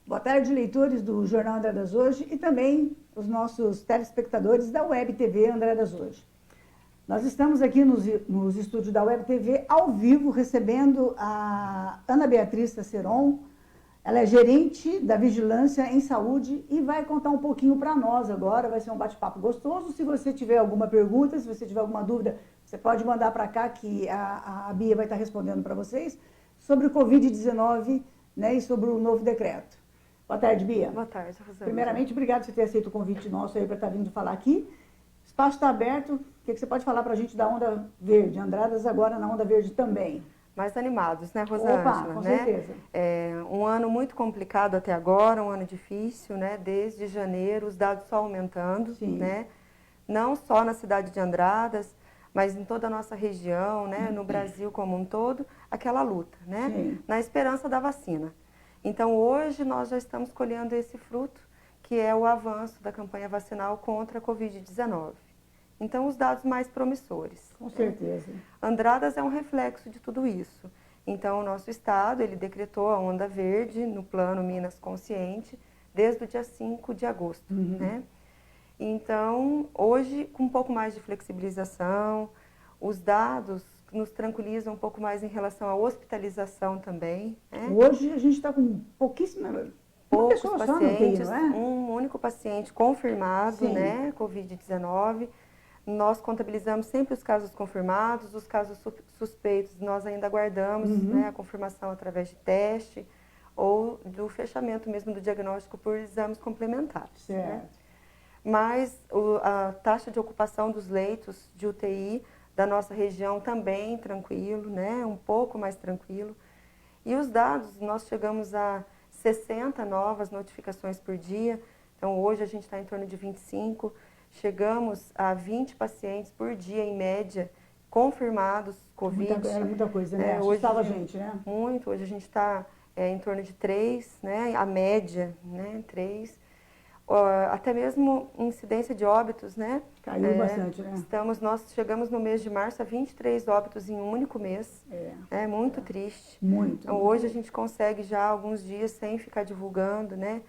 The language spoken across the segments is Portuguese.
Boa tarde, leitores do Jornal Andradas Hoje e também os nossos telespectadores da Web TV Andradas Hoje. Nós estamos aqui nos estúdios da Web TV, ao vivo, recebendo a Ana Beatriz Taceron. Ela é gerente da Vigilância em Saúde e vai contar um pouquinho para nós agora. Vai ser um bate-papo gostoso. Se você tiver alguma pergunta, se você tiver alguma dúvida, você pode mandar para cá que a Bia vai estar respondendo para vocês sobre o Covid-19, né, e sobre o novo decreto. Boa tarde, Bia. Boa tarde, Rosângela. Primeiramente, obrigada por você ter aceito o convite nosso aí para estar vindo falar aqui. O espaço está aberto. O que você pode falar para a gente da Onda Verde? Andradas agora na Onda Verde também. Mais animados, né, Rosângela? Opa, com certeza. É um ano muito complicado até agora, um ano difícil, né? Desde janeiro, os dados só aumentando, Sim. né? Não só na cidade de Andradas, mas em toda a nossa região, né? No Brasil como um todo, aquela luta, né? Sim. Na esperança da vacina. Então, hoje, nós já estamos colhendo esse fruto, que é o avanço da campanha vacinal contra a Covid-19. Então, os dados mais promissores. Com certeza. Andradas é um reflexo de tudo isso. Então, o nosso estado, ele decretou a onda verde no plano Minas Consciente desde o dia 5 de agosto, né? Então, hoje, com um pouco mais de flexibilização, os dados nos tranquilizam um pouco mais em relação à hospitalização também, né? Hoje a gente está com pouquíssimas Poucos pessoas pacientes, só, não tem, não é? um único paciente confirmado, Sim. né, Covid-19. Nós contabilizamos sempre os casos confirmados, os casos suspeitos nós ainda aguardamos, né, a confirmação através de teste ou do fechamento mesmo do diagnóstico por exames complementares. Certo. Né? Mas a taxa de ocupação dos leitos de UTI da nossa região também tranquilo, né, um pouco mais tranquilo. E os dados, nós chegamos a 60 novas notificações por dia, então hoje a gente está em torno de 25, chegamos a 20 pacientes por dia, em média, confirmados Covid. Era muita coisa, né? Assustava a gente, né? Muito, hoje a gente está em torno de 3, né? A média, né? 3. Até mesmo incidência de óbitos, né? Caiu bastante, né? Nós chegamos no mês de março a 23 óbitos em um único mês. É muito triste. Muito. Então, hoje a gente consegue já alguns dias sem ficar divulgando, né?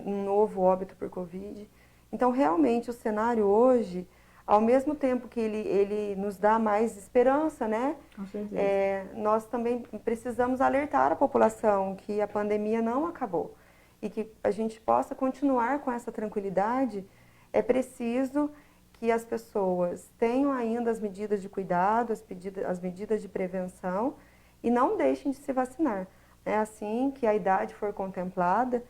Um novo óbito por Covid. Então, realmente, o cenário hoje, ao mesmo tempo que ele nos dá mais esperança, né? Com certeza. Nós também precisamos alertar a população que a pandemia não acabou e que a gente possa continuar com essa tranquilidade. É preciso que as pessoas tenham ainda as medidas de cuidado, as medidas de prevenção e não deixem de se vacinar. É assim que a idade for contemplada,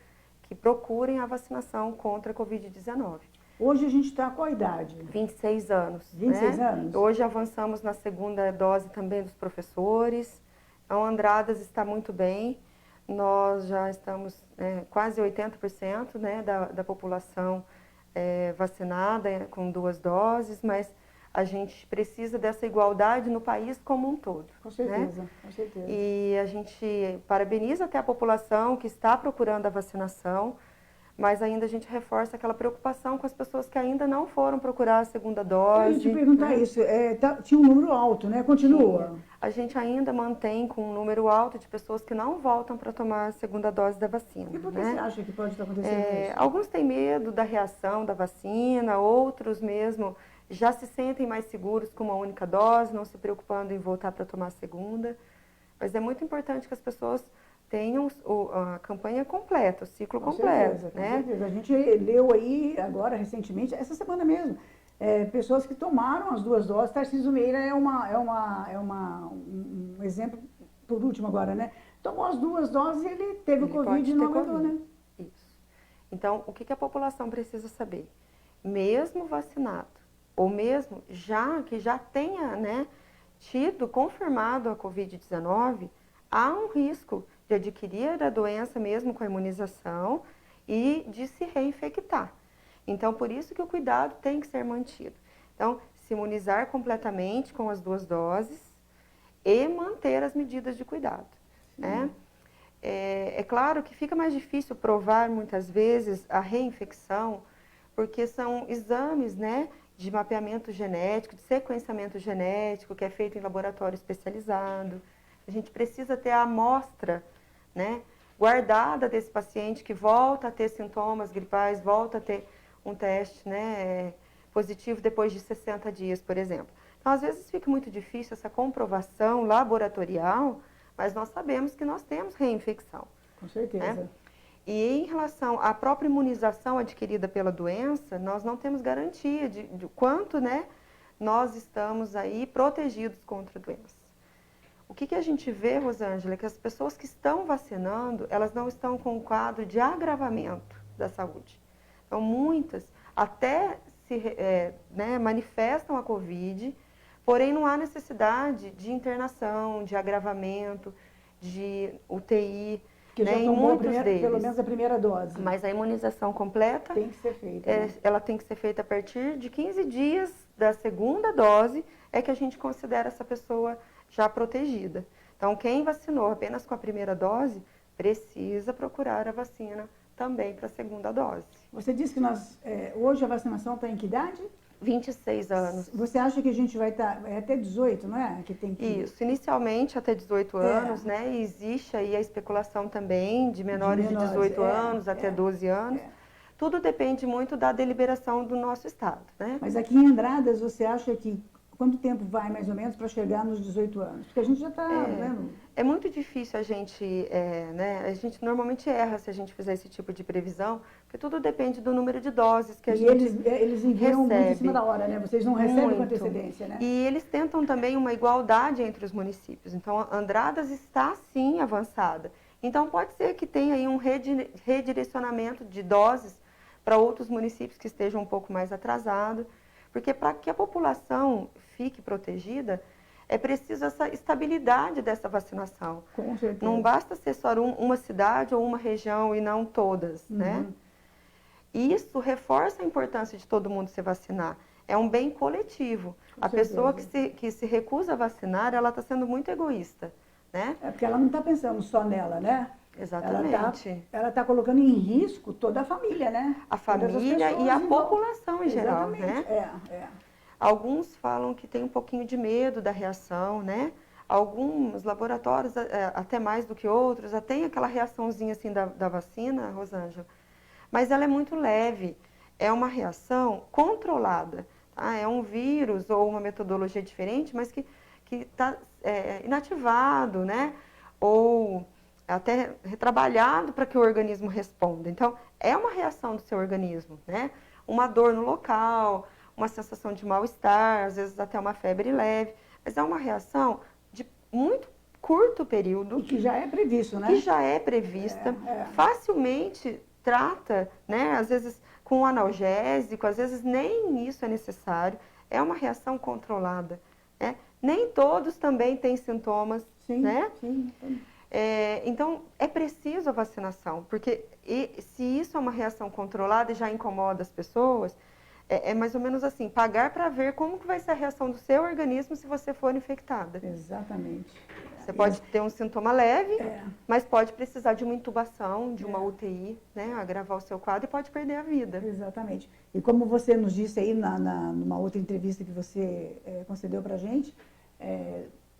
que procurem a vacinação contra a Covid-19. Hoje a gente está com a idade? 26 anos. 26 né? anos? Hoje avançamos na segunda dose também dos professores. Então, Andradas está muito bem. Nós já estamos quase 80%, né, da população vacinada com 2 doses, mas a gente precisa dessa igualdade no país como um todo. Com certeza, né? com certeza. E a gente parabeniza até a população que está procurando a vacinação, mas ainda a gente reforça aquela preocupação com as pessoas que ainda não foram procurar a segunda dose. Eu ia te perguntar isso, tinha um número alto, né? Continua. Sim. A gente ainda mantém com um número alto de pessoas que não voltam para tomar a segunda dose da vacina. E por que você acha que pode estar acontecendo isso? Alguns têm medo da reação da vacina, outros mesmo já se sentem mais seguros com uma única dose, não se preocupando em voltar para tomar a segunda. Mas é muito importante que as pessoas tenham a campanha completa, o ciclo completo. Com certeza. A gente leu aí agora, recentemente, essa semana mesmo, pessoas que tomaram as 2 doses. Tarcísio Meira é um exemplo, por último agora, né? Tomou as 2 doses e ele teve o Covid e não aguentou, né? Isso. Então, o que a população precisa saber? Mesmo vacinado, ou mesmo que já tenha, né, tido confirmado a Covid-19, há um risco de adquirir a doença mesmo com a imunização e de se reinfectar. Então, por isso que o cuidado tem que ser mantido. Então, se imunizar completamente com as 2 doses e manter as medidas de cuidado. Né? É claro que fica mais difícil provar muitas vezes a reinfecção, porque são exames, né, de mapeamento genético, de sequenciamento genético, que é feito em laboratório especializado. A gente precisa ter a amostra, né, guardada desse paciente que volta a ter sintomas gripais, volta a ter um teste, né, positivo depois de 60 dias, por exemplo. Então, às vezes fica muito difícil essa comprovação laboratorial, mas nós sabemos que nós temos reinfecção. Com certeza. Né? E em relação à própria imunização adquirida pela doença, nós não temos garantia de quanto, né, nós estamos aí protegidos contra a doença. O que a gente vê, Rosângela, é que as pessoas que estão vacinando, elas não estão com um quadro de agravamento da saúde. Então, muitas até né, manifestam a Covid, porém não há necessidade de internação, de agravamento, de UTI, que né, já em tomou muitos deles. Pelo menos a primeira dose. Mas a imunização completa tem que ser feita. Né? Ela tem que ser feita a partir de 15 dias da segunda dose, é que a gente considera essa pessoa já protegida. Então, quem vacinou apenas com a primeira dose, precisa procurar a vacina também para a segunda dose. Você disse que hoje a vacinação está em que idade? 26 anos. Você acha que a gente vai estar até 18, não é? Que tem que... Isso, inicialmente até 18 anos, né? E existe aí a especulação também de menores de 18 anos até 12 anos. Tudo depende muito da deliberação do nosso estado, né? Mas aqui em Andradas, você acha que quanto tempo vai mais ou menos para chegar nos 18 anos? Porque a gente já está vendo. É muito difícil a gente, né? A gente normalmente erra se a gente fizer esse tipo de previsão, porque tudo depende do número de doses que a gente eles enviam recebe. muito em cima da hora, né? Vocês não recebem com antecedência, né? E eles tentam também uma igualdade entre os municípios. Então, Andradas está, sim, avançada. Então, pode ser que tenha aí um redirecionamento de doses para outros municípios que estejam um pouco mais atrasados, porque para que a população fique protegida, é preciso essa estabilidade dessa vacinação. Com certeza. Não basta ser só uma cidade ou uma região e não todas, né? Isso reforça a importância de todo mundo se vacinar. É um bem coletivo. A pessoa que se recusa a vacinar, ela está sendo muito egoísta, né? É porque ela não está pensando só nela, né? Exatamente. Ela está colocando em risco toda a família, né? A família e a população em geral, né? Alguns falam que tem um pouquinho de medo da reação, né? Alguns laboratórios, até mais do que outros, já tem aquela reaçãozinha assim da vacina, Rosângela, mas ela é muito leve. É uma reação controlada, tá? É um vírus ou uma metodologia diferente, mas que está inativado, né? Ou até retrabalhado para que o organismo responda. Então, é uma reação do seu organismo, né? Uma dor no local, uma sensação de mal-estar, às vezes até uma febre leve, mas é uma reação de muito curto período. E que já é previsto, né? Que já é prevista, facilmente trata, né? Às vezes com analgésico, às vezes nem isso é necessário, é uma reação controlada, né? Nem todos também têm sintomas, né? Sim. Então, é preciso a vacinação, porque se isso é uma reação controlada e já incomoda as pessoas, é mais ou menos assim, pagar para ver como que vai ser a reação do seu organismo se você for infectada. Exatamente. Você pode ter um sintoma leve, mas pode precisar de uma intubação, de uma UTI, né, agravar o seu quadro e pode perder a vida. Exatamente. E como você nos disse aí numa outra entrevista que você concedeu para a gente,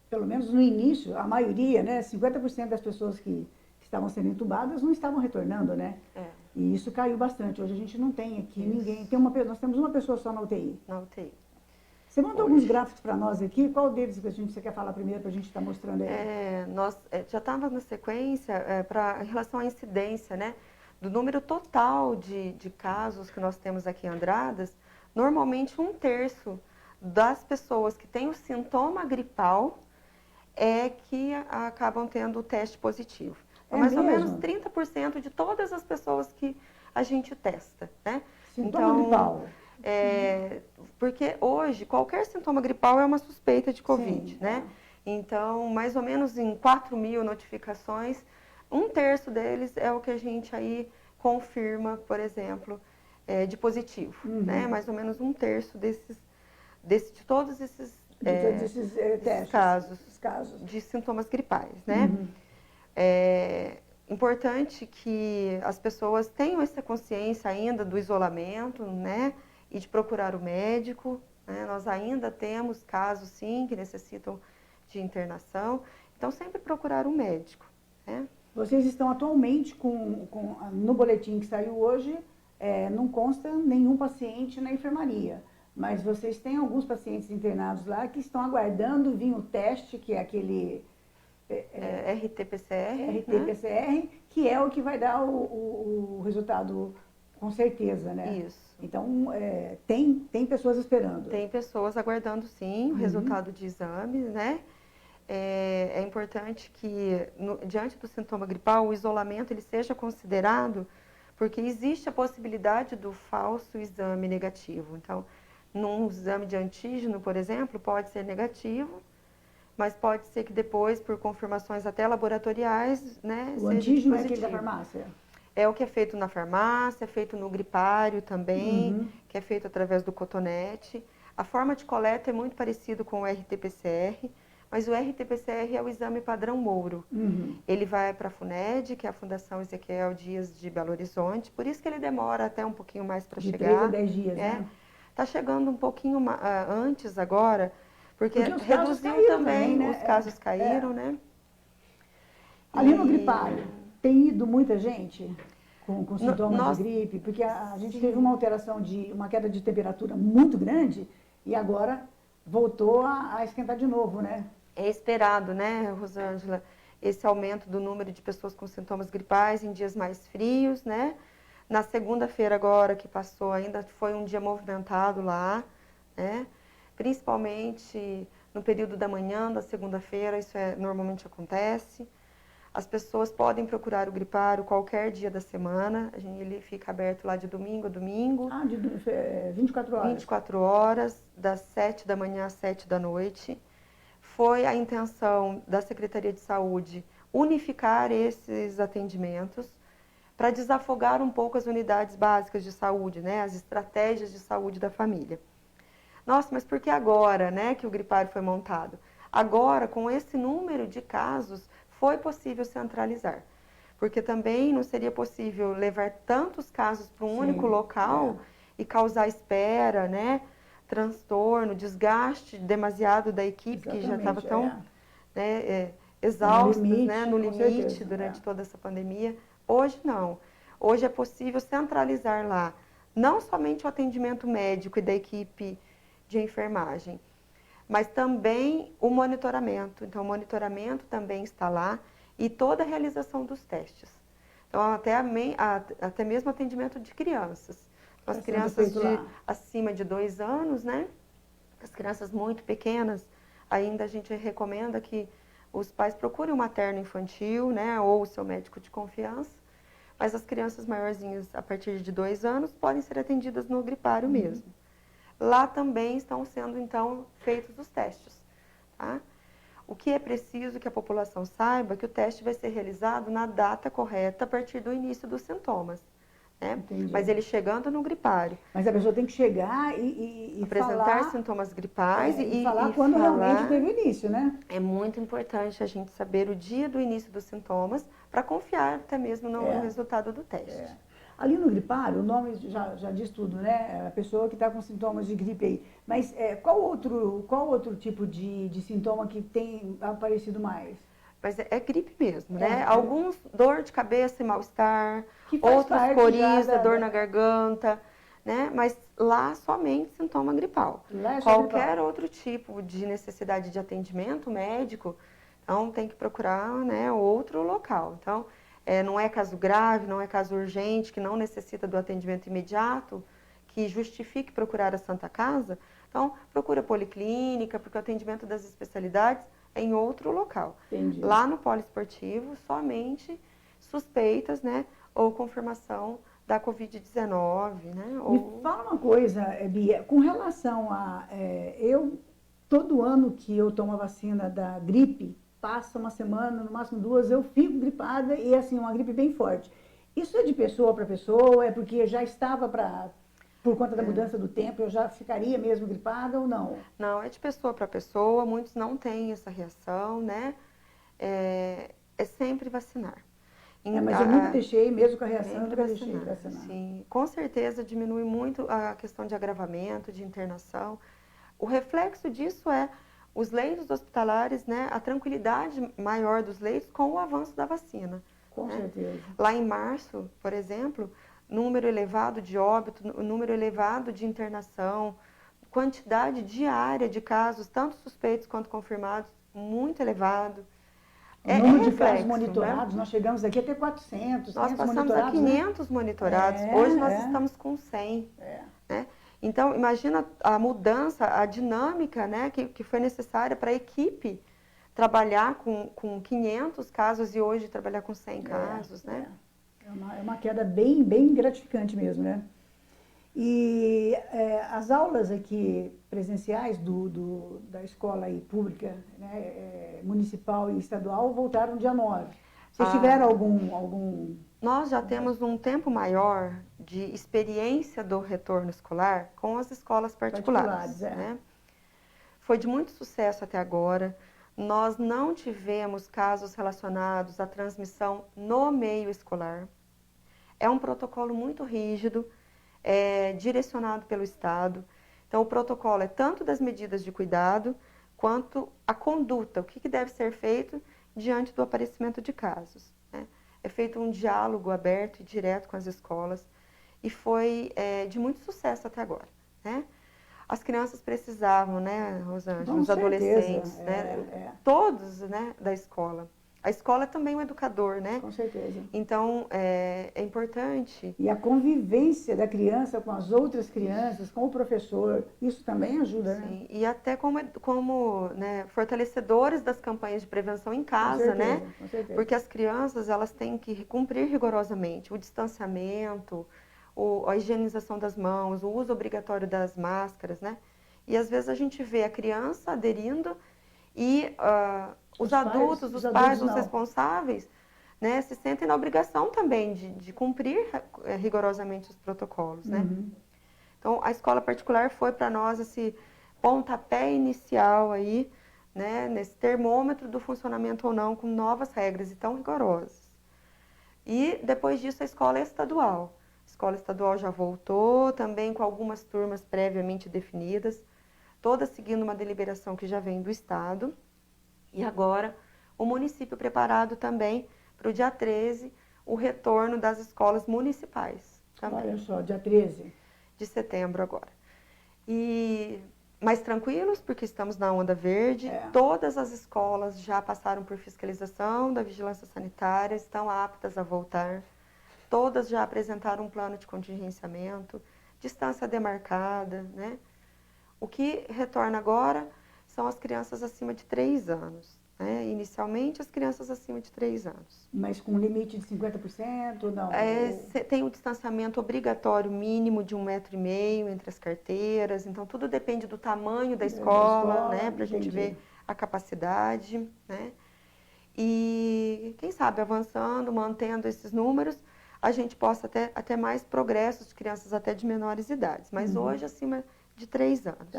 pelo menos no início, a maioria, né, 50% das pessoas que estavam sendo entubadas não estavam retornando, né? E isso caiu bastante. Hoje a gente não tem aqui ninguém. Nós temos uma pessoa só na UTI. Na UTI. Você mandou alguns gráficos para nós aqui. Qual deles que você quer falar primeiro para a gente estar mostrando aí? Nós já estávamos na sequência em relação à incidência, né? Do número total de casos que nós temos aqui em Andradas, normalmente 1/3 das pessoas que têm o sintoma gripal é que acabam tendo o teste positivo. Então, mais ou menos 30% de todas as pessoas que a gente testa, né? Sintoma gripal. Porque hoje, qualquer sintoma gripal é uma suspeita de Covid, né? Então, mais ou menos em 4.000 notificações, 1/3 deles é o que a gente aí confirma, por exemplo, de positivo, né? Mais ou menos 1/3 de todos esses casos de sintomas gripais, né? É importante que as pessoas tenham essa consciência ainda do isolamento, né? E de procurar o médico, né? Nós ainda temos casos, sim, que necessitam de internação. Então, sempre procurar um médico, né? Vocês estão atualmente no boletim que saiu hoje, não consta nenhum paciente na enfermaria, mas vocês têm alguns pacientes internados lá que estão aguardando vir o teste, que é aquele RT-PCR, RT-PCR, né? Que é o que vai dar o resultado com certeza, né? Isso. Então, tem pessoas esperando. Tem pessoas aguardando, sim, o resultado de exames, né? É importante que, diante do sintoma gripal, o isolamento ele seja considerado, porque existe a possibilidade do falso exame negativo. Então, num exame de antígeno, por exemplo, pode ser negativo, mas pode ser que depois, por confirmações até laboratoriais, né, O seja antígeno é positivo. aquele da farmácia? É o que é feito na farmácia, é feito no gripário também, que é feito através do cotonete. A forma de coleta é muito parecido com o RT-PCR, mas o RT-PCR é o exame padrão Mouro. Ele vai para a FUNED, que é a Fundação Ezequiel Dias de Belo Horizonte, por isso que ele demora até um pouquinho mais para chegar. De 3 a 10 dias, né? Está chegando um pouquinho antes agora, porque os casos reduziu caíram também, né? os casos caíram, né? Ali no gripário, tem ido muita gente com sintomas de gripe? Porque a gente teve uma alteração, uma queda de temperatura muito grande e agora voltou a esquentar de novo, né? É esperado, né, Rosângela, esse aumento do número de pessoas com sintomas gripais em dias mais frios, né? Na segunda-feira agora que passou ainda foi um dia movimentado lá, né? Principalmente no período da manhã da segunda-feira, isso normalmente acontece. As pessoas podem procurar o gripário qualquer dia da semana, ele fica aberto lá de domingo a domingo. 24 horas? 24 horas, das 7 da manhã às 7 da noite. Foi a intenção da Secretaria de Saúde unificar esses atendimentos para desafogar um pouco as unidades básicas de saúde, né, as estratégias de saúde da família. Nossa, mas por que agora, né, que o gripário foi montado? Agora, com esse número de casos, foi possível centralizar. Porque também não seria possível levar tantos casos para um único local e causar espera, né, transtorno, desgaste demasiado da equipe, que já estava tão exausta, no limite durante toda essa pandemia. Hoje não. Hoje é possível centralizar lá, não somente o atendimento médico e da equipe de enfermagem, mas também o monitoramento. Então, o monitoramento também está lá e toda a realização dos testes. Então, até mesmo atendimento de crianças. As crianças acima de 2 anos, né? As crianças muito pequenas, ainda a gente recomenda que os pais procurem o materno infantil, né? Ou o seu médico de confiança. Mas as crianças maiorzinhas, a partir de 2 anos, podem ser atendidas no gripário mesmo. Lá também estão sendo, então, feitos os testes, tá? O que é preciso que a população saiba é que o teste vai ser realizado na data correta a partir do início dos sintomas, né? Mas ele chegando no gripário. Mas a pessoa tem que chegar e apresentar sintomas gripais e falar quando realmente teve início, né? É muito importante a gente saber o dia do início dos sintomas para confiar até mesmo no resultado do teste. Ali no gripário, o nome já diz tudo, né? A pessoa que está com sintomas de gripe aí. Mas qual outro tipo de sintoma que tem aparecido mais? Mas é gripe mesmo, né? Alguns, dor de cabeça e mal-estar, outros coriza, dor na garganta, né? Mas lá somente sintoma gripal. Qualquer outro tipo de necessidade de atendimento médico, então tem que procurar, né, outro local. Então, não é caso grave, não é caso urgente, que não necessita do atendimento imediato, que justifique procurar a Santa Casa, então procura a policlínica, porque o atendimento das especialidades é em outro local. Entendi. Lá no poliesportivo, somente suspeitas, né, ou confirmação da Covid-19, né? Me fala uma coisa, Bia, com relação todo ano que eu tomo a vacina da gripe, passa uma semana, no máximo 2, eu fico gripada e assim, uma gripe bem forte. Isso é de pessoa para pessoa? É porque já estava por conta da mudança do tempo, eu já ficaria mesmo gripada ou não? Não, é de pessoa para pessoa, muitos não têm essa reação, né? É sempre vacinar. Mas eu nunca deixei, mesmo com a reação, eu nunca deixei de vacinar. Sim, com certeza diminui muito a questão de agravamento, de internação. O reflexo disso é os leitos hospitalares, né, a tranquilidade maior dos leitos com o avanço da vacina. Com certeza. Lá em março, por exemplo, número elevado de óbito, número elevado de internação, quantidade diária de casos, tanto suspeitos quanto confirmados, muito elevado. O número de casos reflexo, monitorados, né? nós chegamos aqui até 400, Nós 500 passamos a monitorados, né? 500 monitorados, hoje nós estamos com 100. Né? Então, imagina a mudança, a dinâmica, né, que foi necessária para a equipe trabalhar com 500 casos e hoje trabalhar com 100 casos, né? É uma queda bem, bem gratificante mesmo, né? E as aulas aqui presenciais da escola aí pública, né, municipal e estadual voltaram dia 9. Vocês tiveram algum... Nós já temos um tempo maior de experiência do retorno escolar com as escolas particulares. Né? Foi de muito sucesso até agora. Nós não tivemos casos relacionados à transmissão no meio escolar. É um protocolo muito rígido, direcionado pelo Estado. Então, o protocolo é tanto das medidas de cuidado, quanto a conduta, o que deve ser feito diante do aparecimento de casos. Né? É feito um diálogo aberto e direto com as escolas e foi de muito sucesso até agora. Né? As crianças precisavam, né, Rosângela, os adolescentes, todos, né, da escola. A escola é também um educador, né? Com certeza. Então, é importante. E a convivência da criança com as outras crianças, com o professor, isso também ajuda, Sim. né? E até como né, fortalecedores das campanhas de prevenção em casa, com certeza, né? Com certeza. Porque as crianças, elas têm que cumprir rigorosamente o distanciamento, a higienização das mãos, o uso obrigatório das máscaras, né? E às vezes a gente vê a criança aderindo e os adultos, os pais, os responsáveis, né, se sentem na obrigação também de cumprir rigorosamente os protocolos, né? Então, a escola particular foi para nós esse pontapé inicial aí, né, nesse termômetro do funcionamento ou não com novas regras e tão rigorosas. E depois disso a escola estadual. A escola estadual já voltou, também com algumas turmas previamente definidas, todas seguindo uma deliberação que já vem do Estado. E agora o município preparado também para o dia 13, o retorno das escolas municipais. Também. Olha só, dia 13 de setembro agora. E mais tranquilos, porque estamos na onda verde. Todas as escolas já passaram por fiscalização da vigilância sanitária, estão aptas a voltar. Todas já apresentaram um plano de contingenciamento, distância demarcada, né? O que retorna agora são as crianças acima de 3 anos. Né? Inicialmente, as crianças acima de 3 anos. Mas com limite de 50%, não? Tem um distanciamento obrigatório mínimo de 1,5 m entre as carteiras. Então, tudo depende do tamanho da escola, né? Para a gente ver a capacidade, né? E, quem sabe, avançando, mantendo esses números, a gente possa até mais progressos de crianças até de menores idades. Mas hoje, acima de 3 anos.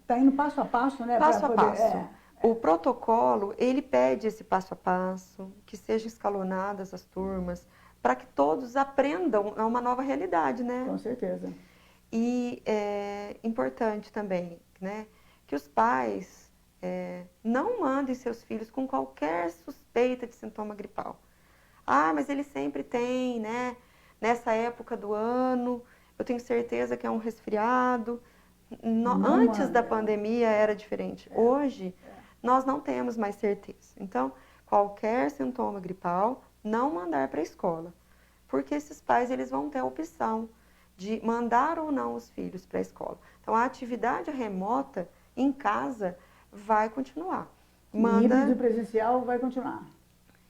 Tá indo passo a passo, né? Passo a passo. O protocolo, ele pede esse passo a passo, que sejam escalonadas as turmas, para que todos aprendam a uma nova realidade, né? Com certeza. E é importante também, né, que os pais não mandem seus filhos com qualquer suspeita de sintoma gripal. Ah, mas ele sempre tem, né? Nessa época do ano, eu tenho certeza que é um resfriado. Antes da pandemia era diferente. Hoje, nós não temos mais certeza. Então, qualquer sintoma gripal, não mandar para a escola. Porque esses pais, eles vão ter a opção de mandar ou não os filhos para a escola. Então, a atividade remota em casa vai continuar. Híbrido presencial vai continuar.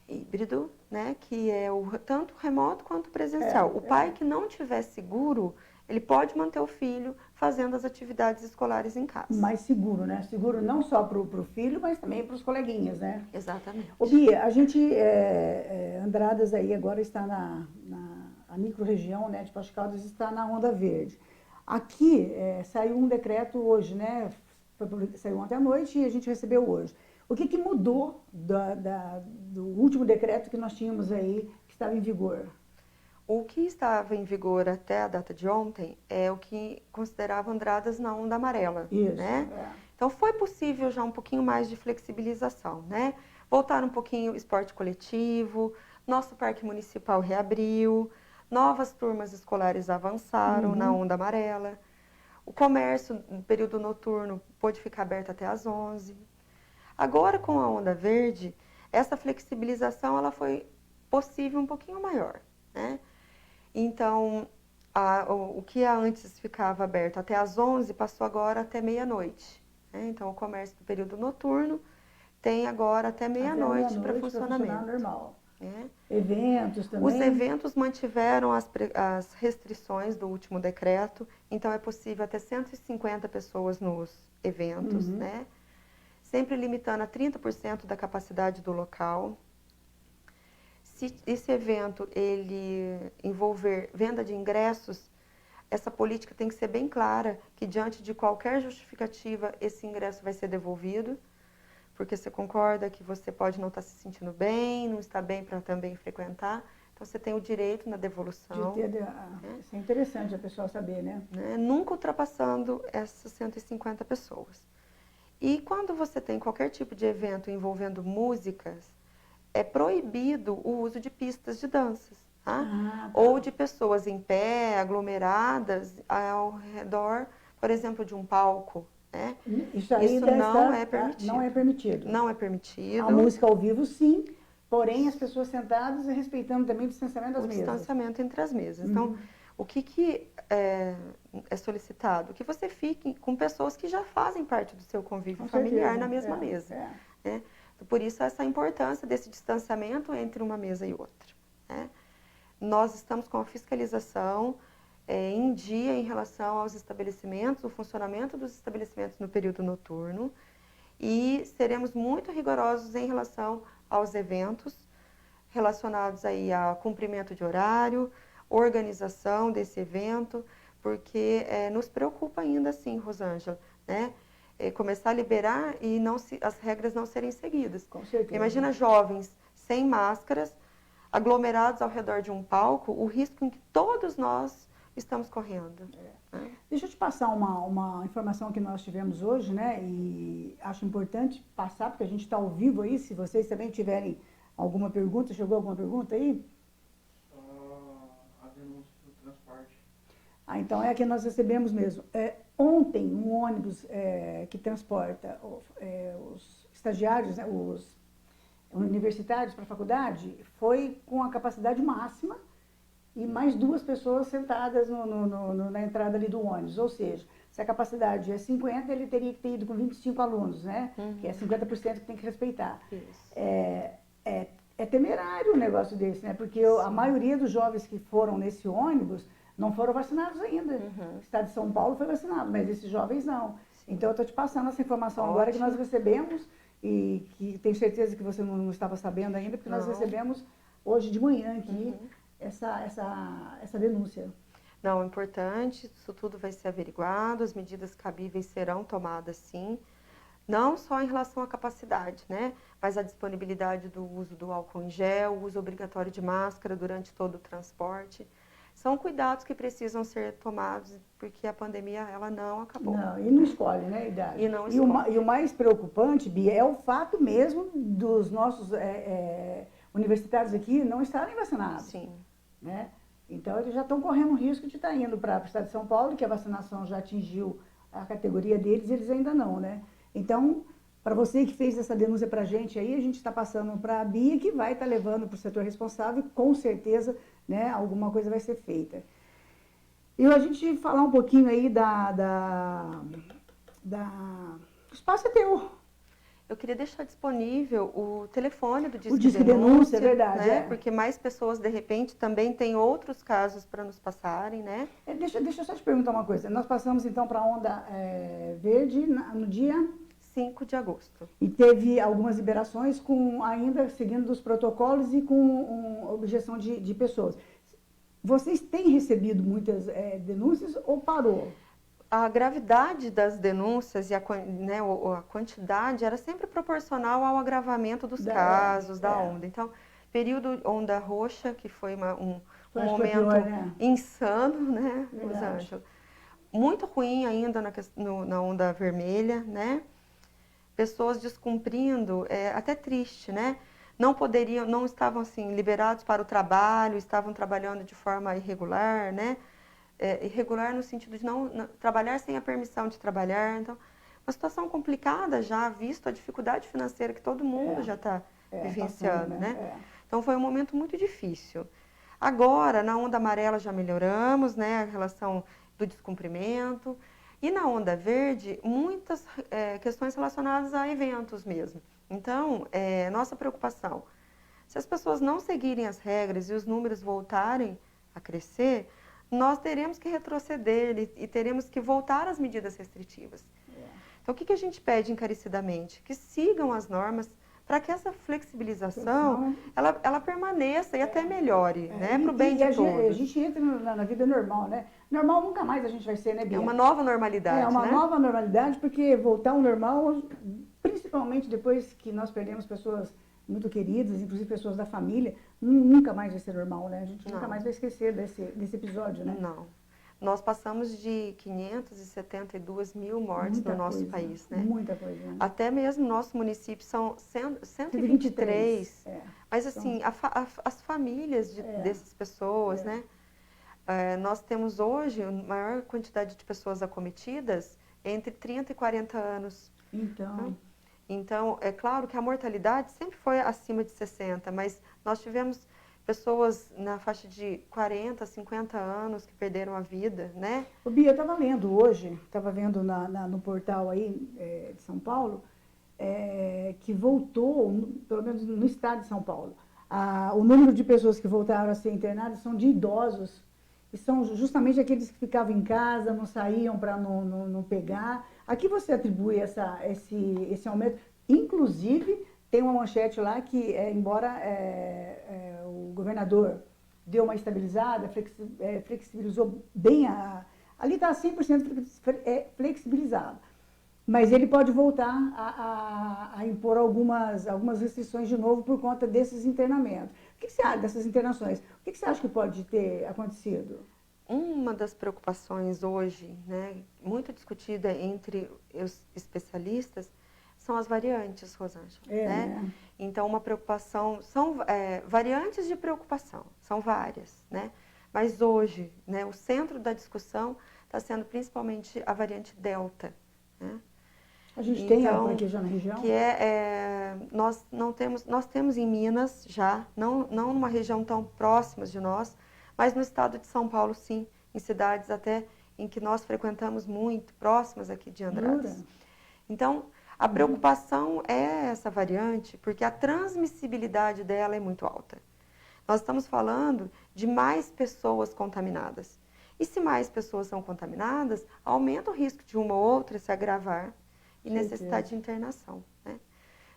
Híbrido, né, que é tanto remoto quanto presencial. O pai que não tiver seguro, ele pode manter o filho fazendo as atividades escolares em casa. Mais seguro, né? Seguro não só para o filho, mas também para os coleguinhas, né? Exatamente. Ô, Bia, a gente, Andradas aí agora está a microrregião, né, de Poços de Caldas está na onda verde. Aqui saiu um decreto hoje, né? Saiu ontem à noite e a gente recebeu hoje. O que mudou do último decreto que nós tínhamos aí, que estava em vigor? O que estava em vigor até a data de ontem é o que considerava Andradas na onda amarela. Isso, né? Então, foi possível já um pouquinho mais de flexibilização, né? Voltar um pouquinho o esporte coletivo, Nosso parque municipal reabriu, novas turmas escolares avançaram na onda amarela. O comércio no período noturno pôde ficar aberto até às 11. Agora, com a onda verde, essa flexibilização ela foi possível um pouquinho maior, né? Então, o que antes ficava aberto até às 11 passou agora até meia-noite, né? Então, o comércio do período noturno tem agora até meia-noite para funcionamento. Funcionar normal. Né? Eventos também? Os eventos mantiveram as restrições do último decreto, então é possível até 150 pessoas nos eventos, né? Sempre limitando a 30% da capacidade do local. Se esse evento ele envolver venda de ingressos, essa política tem que ser bem clara, que diante de qualquer justificativa, esse ingresso vai ser devolvido, porque você concorda que você pode não estar se sentindo bem, não está bem para também frequentar, então você tem o direito na devolução. Isso é interessante a pessoa saber, né? Nunca ultrapassando essas 150 pessoas. E quando você tem qualquer tipo de evento envolvendo músicas, é proibido o uso de pistas de danças, tá? Ou de pessoas em pé, aglomeradas ao redor, por exemplo, de um palco. Né? Isso não é permitido. Não é permitido. Não é permitido. A música ao vivo, sim, porém as pessoas sentadas e respeitando também o distanciamento das mesas. O distanciamento entre as mesas. Então, o que é solicitado? Que você fique com pessoas que já fazem parte do seu convívio familiar na mesma mesa. Né? Por isso, essa importância desse distanciamento entre uma mesa e outra. Né? Nós estamos com a fiscalização em dia em relação aos estabelecimentos, o funcionamento dos estabelecimentos no período noturno, e seremos muito rigorosos em relação aos eventos relacionados aí a cumprimento de horário, organização desse evento, porque nos preocupa ainda assim, Rosângela, né? Começar a liberar e as regras não serem seguidas. Com certeza. Imagina jovens sem máscaras, aglomerados ao redor de um palco, o risco em que todos nós estamos correndo. Deixa eu te passar uma informação que nós tivemos hoje, né? E acho importante passar, porque a gente está ao vivo aí, se vocês também tiverem alguma pergunta, chegou alguma pergunta aí? A denúncia do transporte. Então é a que nós recebemos mesmo. Ontem, um ônibus que transporta os estagiários, né, os universitários para a faculdade, foi com a capacidade máxima e mais 2 pessoas sentadas na entrada ali do ônibus. Ou seja, se a capacidade é 50, ele teria que ter ido com 25 alunos, né? Que é 50% que tem que respeitar. É temerário um negócio desse, né? Porque a maioria dos jovens que foram nesse ônibus não foram vacinados ainda. O estado de São Paulo foi vacinado, mas esses jovens não. Sim. Então, eu estou te passando essa informação agora que nós recebemos e que tenho certeza que você não estava sabendo ainda, porque nós recebemos hoje de manhã aqui essa denúncia. Não, é importante, isso tudo vai ser averiguado, as medidas cabíveis serão tomadas sim, não só em relação à capacidade, né, mas a disponibilidade do uso do álcool em gel, o uso obrigatório de máscara durante todo o transporte. São cuidados que precisam ser tomados, porque a pandemia ela não acabou. Não, e não escolhe, né, a idade. E o mais preocupante, Bia, é o fato mesmo dos nossos universitários aqui não estarem vacinados. Sim. Né? Então, eles já estão correndo o risco de estar indo para o estado de São Paulo, que a vacinação já atingiu a categoria deles, eles ainda não, né? Então, para você que fez essa denúncia para a gente aí, a gente está passando para a Bia, que vai estar levando para o setor responsável e com certeza, né, alguma coisa vai ser feita. E a gente falar um pouquinho aí o espaço é teu. Eu queria deixar disponível o telefone do Disque Denúncia, é verdade. Né? Porque mais pessoas, de repente, também têm outros casos para nos passarem, né? Deixa eu só te perguntar uma coisa. Nós passamos, então, para a onda verde no dia 5 de agosto. E teve algumas liberações ainda seguindo os protocolos e com objeção de pessoas. Vocês têm recebido muitas denúncias ou parou? A gravidade das denúncias e a quantidade era sempre proporcional ao agravamento dos casos, da onda. Então, período onda roxa, que foi um momento insano, né, Rosângela? Muito ruim ainda na onda vermelha, né? Pessoas descumprindo, até triste, né? não estavam assim liberados para o trabalho, estavam trabalhando de forma irregular, né? Irregular no sentido de não trabalhar sem a permissão de trabalhar. Então, uma situação complicada já, visto a dificuldade financeira que todo mundo já está vivenciando, passando, né? Então, foi um momento muito difícil. Agora, na onda amarela já melhoramos, né? A relação do descumprimento. E na onda verde, muitas questões relacionadas a eventos mesmo. Então, nossa preocupação, se as pessoas não seguirem as regras e os números voltarem a crescer, nós teremos que retroceder e teremos que voltar às medidas restritivas. Então, o que a gente pede encarecidamente? Que sigam as normas para que essa flexibilização ela permaneça e até melhore, né, para o bem de todos. A gente entra na vida normal, né? Normal nunca mais a gente vai ser, né, Bia? É uma nova normalidade, É uma né? nova normalidade, porque voltar ao normal, principalmente depois que nós perdemos pessoas muito queridas, inclusive pessoas da família, nunca mais vai ser normal, né? A gente nunca mais vai esquecer desse episódio, né? Não. Nós passamos de 572 mil mortes Muita no nosso coisa, país, né? Muita coisa. Né? Até mesmo nosso município são 123. Mas assim, as famílias dessas pessoas, né? Nós temos hoje a maior quantidade de pessoas acometidas entre 30 e 40 anos. Então, é claro que a mortalidade sempre foi acima de 60, mas nós tivemos pessoas na faixa de 40, 50 anos que perderam a vida, né? Ô Bia, eu estava lendo hoje, estava vendo no portal aí de São Paulo, que voltou, pelo menos no estado de São Paulo, o número de pessoas que voltaram a ser internadas são de idosos, e são justamente aqueles que ficavam em casa, não saíam para não pegar. A que você atribui esse aumento? Inclusive, tem uma manchete lá que, embora o governador deu uma estabilizada, flexibilizou bem, ali está 100% flexibilizado, mas ele pode voltar a impor algumas restrições de novo por conta desses internamentos. O que você acha dessas internações? O que você acha que pode ter acontecido? Uma das preocupações hoje, né, muito discutida entre os especialistas, são as variantes, Rosângela. Né? Então, uma preocupação, são variantes de preocupação, são várias, né? Mas hoje, né, o centro da discussão está sendo principalmente a variante Delta. Né? A gente tem ela aqui já na região? Que nós temos em Minas já, não numa região tão próxima de nós, mas no estado de São Paulo, sim, em cidades até em que nós frequentamos muito, próximas aqui de Andradas. Então, a preocupação é essa variante, porque a transmissibilidade dela é muito alta. Nós estamos falando de mais pessoas contaminadas. E se mais pessoas são contaminadas, aumenta o risco de uma ou outra se agravar e necessitar de internação. Né?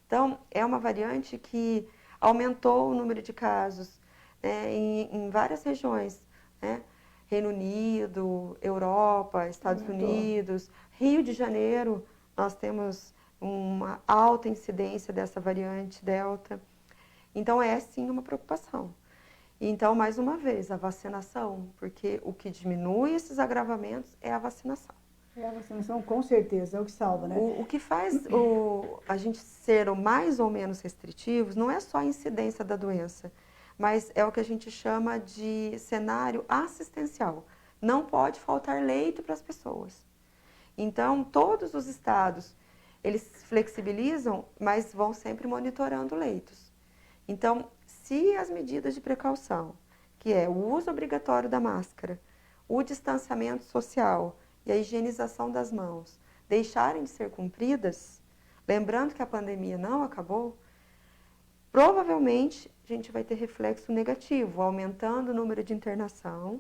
Então, é uma variante que aumentou o número de casos, né, em várias regiões. Né? Reino Unido, Europa, Estados Unidos, Rio de Janeiro, nós temos uma alta incidência dessa variante Delta. Então, é sim uma preocupação. Então, mais uma vez, a vacinação, porque o que diminui esses agravamentos é a vacinação. A vacinação, com certeza, é o que salva, né? O que faz a gente ser o mais ou menos restritivos não é só a incidência da doença, mas é o que a gente chama de cenário assistencial. Não pode faltar leito para as pessoas. Então, todos os estados, eles flexibilizam, mas vão sempre monitorando leitos. Então, se as medidas de precaução, que é o uso obrigatório da máscara, o distanciamento social e a higienização das mãos, deixarem de ser cumpridas, lembrando que a pandemia não acabou, provavelmente a gente vai ter reflexo negativo, aumentando o número de internação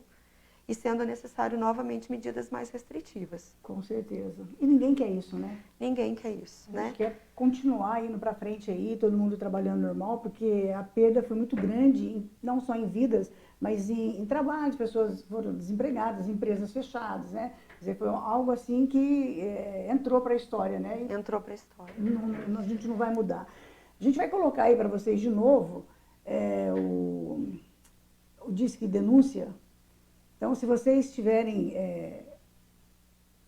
e sendo necessário novamente medidas mais restritivas. Com certeza. E ninguém quer isso, né? Ninguém quer isso, né? A gente quer continuar indo para frente aí, todo mundo trabalhando normal, porque a perda foi muito grande, não só em vidas, mas em trabalho, pessoas foram desempregadas, empresas fechadas, né? Quer dizer, foi algo assim que entrou para a história, né? Entrou para a história. A gente não vai mudar. A gente vai colocar aí para vocês de novo o Disque Denúncia. Então, se vocês tiverem,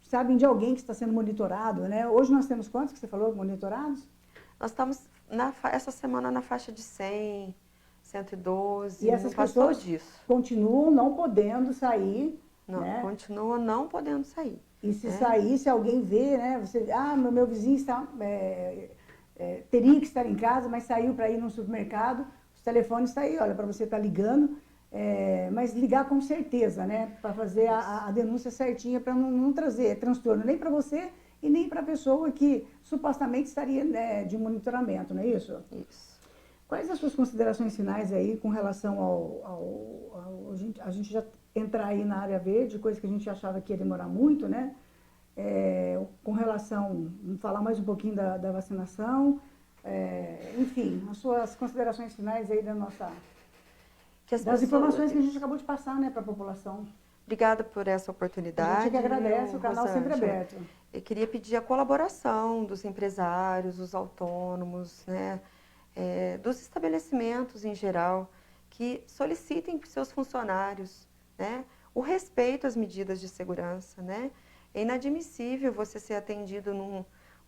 sabem de alguém que está sendo monitorado, né? Hoje nós temos quantos que você falou monitorados? Nós estamos essa semana na faixa de 100, 112, E essas não passou pessoas disso. continuam não podendo sair, Não, né? continua não podendo sair. E se né? sair, se alguém vê, né? Você, meu vizinho está, teria que estar em casa, mas saiu para ir no supermercado, os telefones estão aí, olha, para você estar ligando, mas ligar com certeza, né? Para fazer a denúncia certinha, para não trazer transtorno nem para você e nem para a pessoa que supostamente estaria, né, de monitoramento, não é isso? Isso. Quais as suas considerações finais aí com relação a gente já entrar aí na área verde, coisa que a gente achava que ia demorar muito, né? Com relação, vamos falar mais um pouquinho da vacinação, enfim, as suas considerações finais aí das informações que a gente acabou de passar, né, para a população. Obrigada por essa A oportunidade. gente que agradece, o canal sempre Rosângela. aberto. Eu queria pedir a colaboração dos empresários, dos autônomos, né, dos estabelecimentos em geral, que solicitem para os seus funcionários, né, o respeito às medidas de segurança, né? É inadmissível você ser atendido num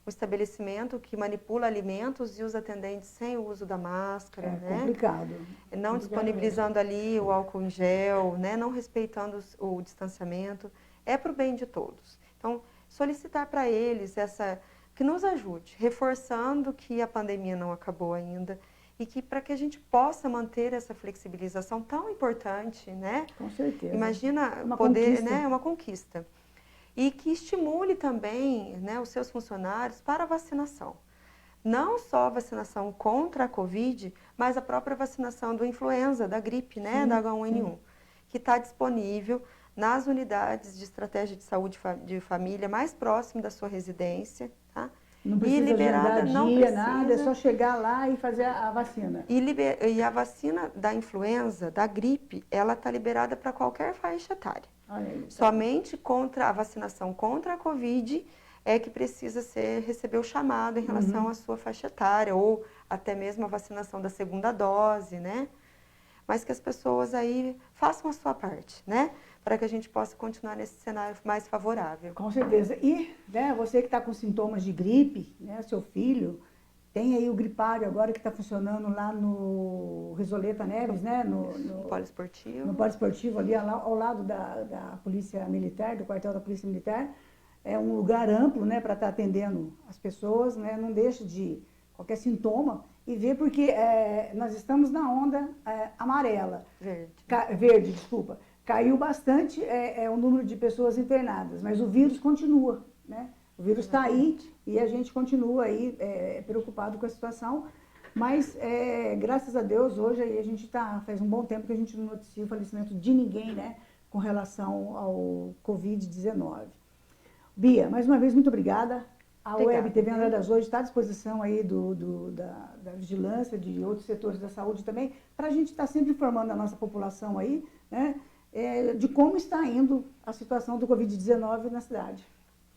estabelecimento que manipula alimentos e os atendentes sem o uso da máscara, né? Complicado. Não disponibilizando ali o álcool em gel, né? Não respeitando o distanciamento. É para o bem de todos. Então, solicitar para eles que nos ajude, reforçando que a pandemia não acabou ainda e que para que a gente possa manter essa flexibilização tão importante, né? Com certeza. Imagina Uma poder, conquista. né? Uma conquista. E que estimule também, né, os seus funcionários para a vacinação. Não só a vacinação contra a Covid, mas a própria vacinação do influenza, da gripe, né, Sim, da H1N1, sim. que está disponível nas unidades de estratégia de saúde de família mais próximo da sua residência, tá? Não precisa agendar não dia, precisa. nada, é só chegar lá e fazer a vacina. E a vacina da influenza, da gripe, ela está liberada para qualquer faixa etária. Olha aí, tá. Somente contra a vacinação contra a Covid é que precisa receber o chamado em relação à sua faixa etária, ou até mesmo a vacinação da segunda dose, né? Mas que as pessoas aí façam a sua parte, né? Para que a gente possa continuar nesse cenário mais favorável. Com certeza. E, né, você que está com sintomas de gripe, né, seu filho, tem aí o gripário agora que está funcionando lá no Resoleta Neves, né? No poliesportivo. No poliesportivo, ali ao lado da Polícia Militar, do quartel da Polícia Militar. É um lugar amplo, né, para estar atendendo as pessoas, né? Não deixe de qualquer sintoma e ver, porque nós estamos na onda amarela. Verde, desculpa. Caiu bastante o número de pessoas internadas, mas o vírus continua, né? O vírus está aí e a gente continua aí preocupado com a situação, mas graças a Deus hoje aí a gente faz um bom tempo que a gente não noticia o falecimento de ninguém, né, com relação ao Covid-19. Bia, mais uma vez, muito obrigada. A Web TV Andradas hoje está à disposição aí da vigilância, de outros setores da saúde também, para a gente estar sempre informando a nossa população aí, né, de como está indo a situação do Covid-19 na cidade.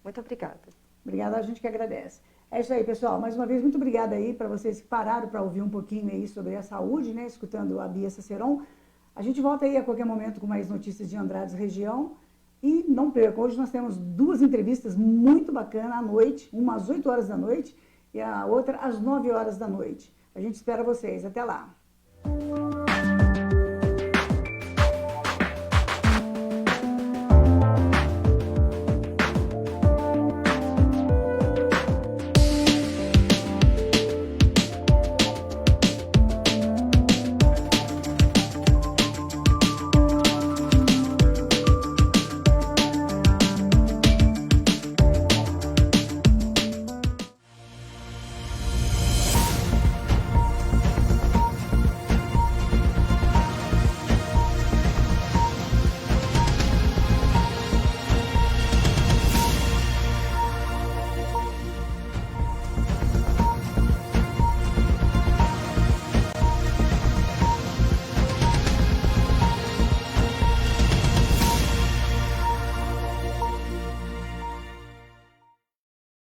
Muito obrigada. Obrigada, a gente que agradece. É isso aí, pessoal. Mais uma vez, muito obrigada aí para vocês que pararam para ouvir um pouquinho aí sobre a saúde, né, escutando a Bia Saceron. A gente volta aí a qualquer momento com mais notícias de Andradas região. E não perca, hoje nós temos 2 entrevistas muito bacanas à noite, uma às 8 horas da noite e a outra às 9 horas da noite. A gente espera vocês. Até lá.